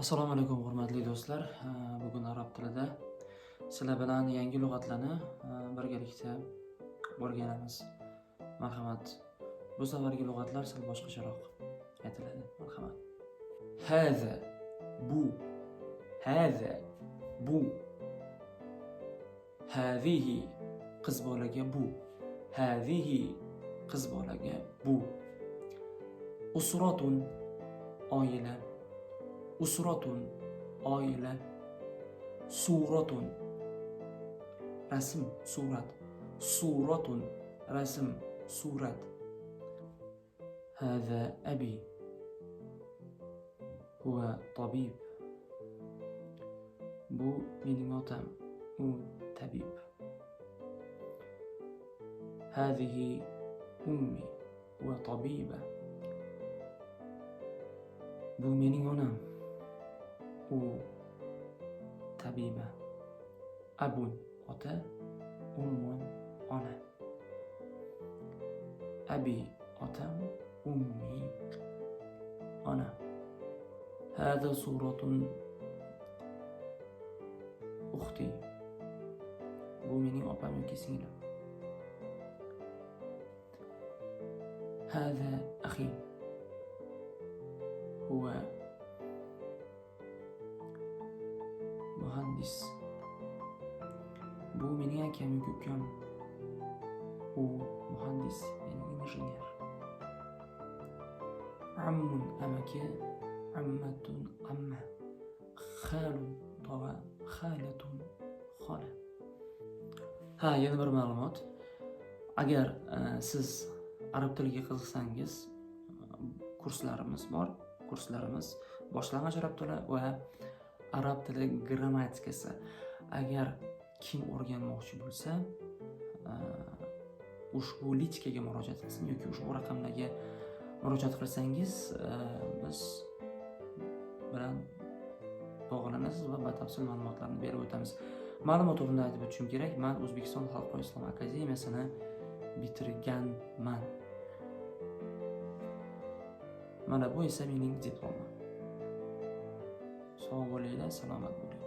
Assalomu alaykum hurmatli do'stlar. Bugun arab tilida sizlar bilan yangi lug'atlarni birgalikda o'rganamiz. Marhamat. Bu safargi lug'atlar sal boshqacharoq aytiladi. Marhamat. Hada bu. Hada bu. Hadihi qiz bolaga bu. Hadihi qiz bolaga bu. Usratun oila. Usratun oila. Suratun rasm surat. Suratun rasm surat. Hada abi huwa tabib. Bu mening otam, u tabib. Hadihi ummi huwa tabiba. Bu mening onam, u tabiba. Abun ota, ummun ona. Abi otam, ummi ona. Hada suratun ukhti. Bu mening opam yoki singlim. Hada akhi huwa muhandis. Bu mening akam yoki ukam, u muhandis, ya'ni injener. Ammun amaki, ammatun amma, khalun tog'a, khalatun xola. Yana bir ma'lumot. Agar siz arab tiliga qiziqsangiz, kurslarimiz bor. Kurslarimiz boshlang'ich arab tili va arab tili grammatikasi. Agar kim o'rganmoqchi bo'lsa, ushbu lichkaga murojaat qilsin yoki ushbu raqamlarga murojaat qilsangiz, biz bilan bog'lanasiz va batafsil ma'lumotlarni berib o'tamiz. Ma'lumot o'rnida aytib o'tishim kerak, men O'zbekiston Xalq islom akademiyasini bitirganman. Mana bu esa mening diplomim. Sog' bo'linglar, salomat bo'ling.